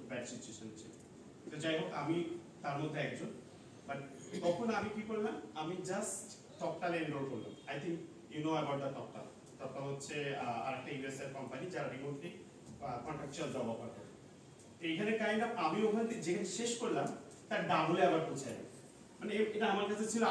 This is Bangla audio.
ব্যাড সিচুয়েশন ছিল। তো যাই হোক আমি তার মধ্যে একজন। বাট তখন আমি কি করলাম, আমি জাস্ট টকটালে এনরোল করলাম। I think you know about the TalkTal. TalkTal হচ্ছে আরেকটা ইউএস এর কোম্পানি যারা রিমোটলি কন্ট্রাকচুয়াল জব অফার করে। এইখানে কাইন্ড অফ আমি ওখান থেকে যেখানে শেষ করলাম তার ডাবলে আবার পৌঁছায়, মানে এটা আমার কাছে ছিল